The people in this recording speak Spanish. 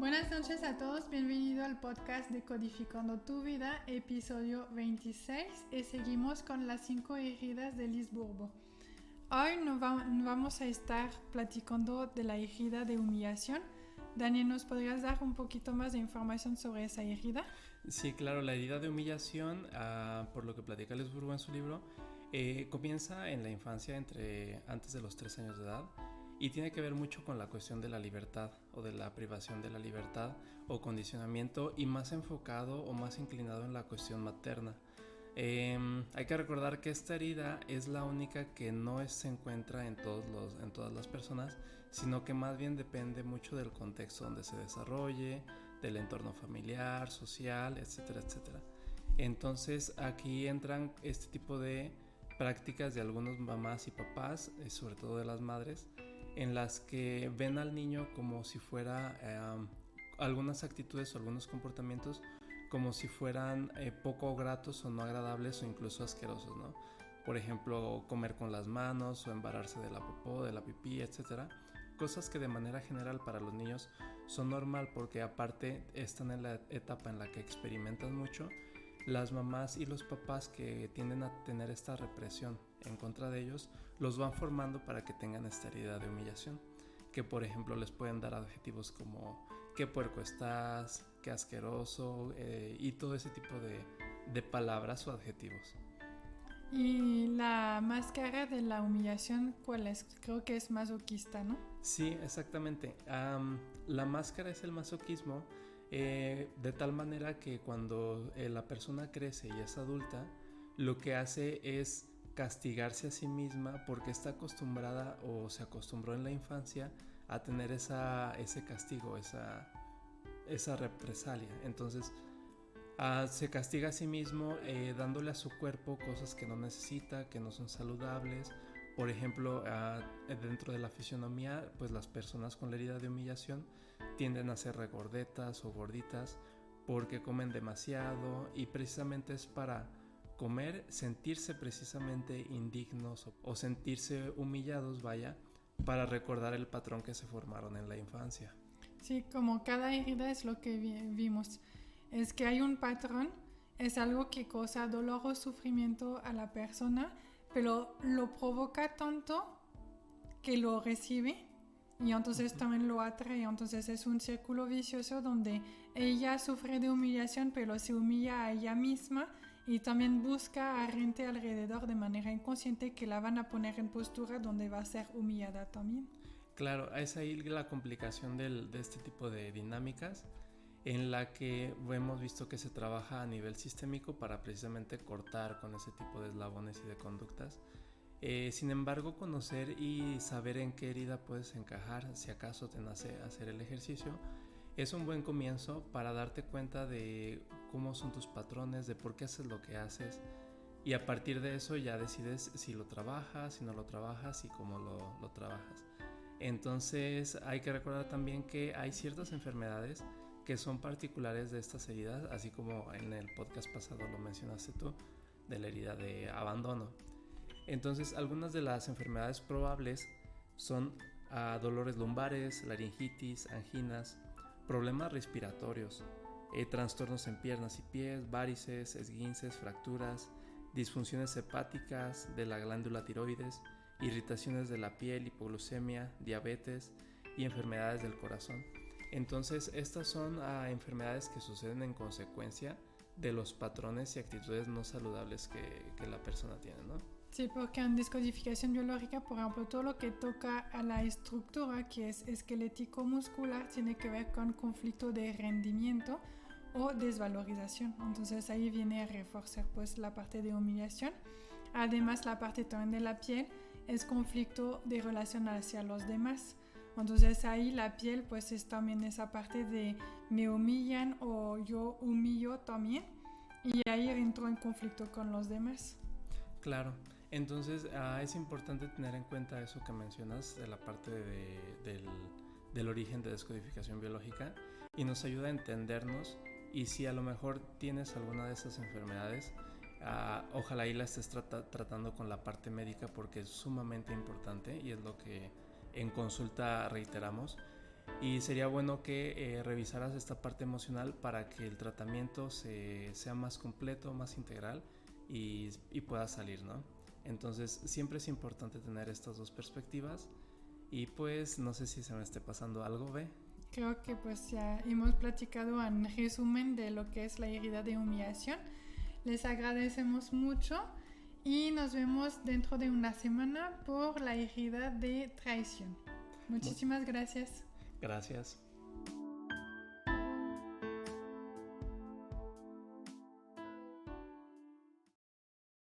Buenas noches a todos, bienvenido al podcast de Codificando tu Vida, episodio 26, y seguimos con las 5 heridas de Liz Bourbeau. Hoy nos vamos a estar platicando de la herida de humillación. Daniel, ¿nos podrías dar un poquito más de información sobre esa herida? Sí, claro, la herida de humillación, por lo que platica Liz Bourbeau en su libro, comienza en la infancia antes de los 3 años de edad y tiene que ver mucho con la cuestión de la libertad o de la privación de la libertad o condicionamiento, y más enfocado o más inclinado en la cuestión materna. Hay que recordar que esta herida es la única que no se encuentra en todas las personas, sino que más bien depende mucho del contexto donde se desarrolle, del entorno familiar, social, etcétera, etcétera. Entonces aquí entran este tipo de prácticas de algunos mamás y papás, sobre todo de las madres, en las que ven al niño como si fuera algunas actitudes o algunos comportamientos como si fueran poco gratos o no agradables o incluso asquerosos, ¿no? Por ejemplo, comer con las manos o embarrarse de la popó, de la pipí, etc. Cosas que de manera general para los niños son normal porque aparte están en la etapa en la que experimentan mucho. Las mamás y los papás que tienden a tener esta represión en contra de ellos los van formando para que tengan esta herida de humillación, que por ejemplo les pueden dar adjetivos como qué puerco estás, qué asqueroso, y todo ese tipo de palabras o adjetivos. Y la máscara de la humillación, ¿cuál es? Creo que es masoquista, ¿no? Sí, exactamente. La máscara es el masoquismo, de tal manera que cuando la persona crece y es adulta, lo que hace es castigarse a sí misma porque está acostumbrada o se acostumbró en la infancia a tener ese castigo, esa represalia. Entonces se castiga a sí mismo dándole a su cuerpo cosas que no necesita, que no son saludables. Por ejemplo, dentro de la fisionomía, pues las personas con la herida de humillación tienden a ser regordetas o gorditas porque comen demasiado, y precisamente es para comer, sentirse precisamente indignos o sentirse humillados, para recordar el patrón que se formaron en la infancia. Sí, como cada herida es lo que vimos. Es que hay un patrón, es algo que causa dolor o sufrimiento a la persona, pero lo provoca tanto que lo recibe y entonces también lo atrae. Entonces es un círculo vicioso donde ella sufre de humillación, pero se humilla a ella misma y también busca a gente alrededor de manera inconsciente que la van a poner en postura donde va a ser humillada también. Claro, es ahí la complicación de este tipo de dinámicas, en la que hemos visto que se trabaja a nivel sistémico para precisamente cortar con ese tipo de eslabones y de conductas. Sin embargo, conocer y saber en qué herida puedes encajar, si acaso te nace hacer el ejercicio, es un buen comienzo para darte cuenta de cómo son tus patrones, de por qué haces lo que haces, y a partir de eso ya decides si lo trabajas, si no lo trabajas y cómo lo trabajas. Entonces hay que recordar también que hay ciertas enfermedades que son particulares de estas heridas, así como en el podcast pasado lo mencionaste tú, de la herida de abandono. Entonces, algunas de las enfermedades probables son dolores lumbares, laringitis, anginas, problemas respiratorios, trastornos en piernas y pies, varices, esguinces, fracturas, disfunciones hepáticas de la glándula tiroides, irritaciones de la piel, hipoglucemia, diabetes y enfermedades del corazón. Entonces, estas son enfermedades que suceden en consecuencia de los patrones y actitudes no saludables que la persona tiene, ¿no? Sí, porque en descodificación biológica, por ejemplo, todo lo que toca a la estructura, que es esquelético-muscular, tiene que ver con conflicto de rendimiento o desvalorización. Entonces ahí viene a reforzar pues la parte de humillación. Además, la parte también de la piel es conflicto de relación hacia los demás. Entonces ahí la piel pues es también esa parte de me humillan o yo humillo también, y ahí entro en conflicto con los demás. Claro, entonces es importante tener en cuenta eso que mencionas de la parte del origen de descodificación biológica, y nos ayuda a entendernos, y si a lo mejor tienes alguna de esas enfermedades, ojalá y la estés tratando con la parte médica porque es sumamente importante y es lo que en consulta reiteramos. Y sería bueno que revisaras esta parte emocional para que el tratamiento sea más completo, más integral y pueda salir, ¿no? Entonces siempre es importante tener estas dos perspectivas y pues no sé si se me esté pasando algo, ¿ve? Creo que pues ya hemos platicado en resumen de lo que es la herida de humillación. Les agradecemos mucho y nos vemos dentro de una semana por la herida de traición. Muchísimas gracias. Gracias.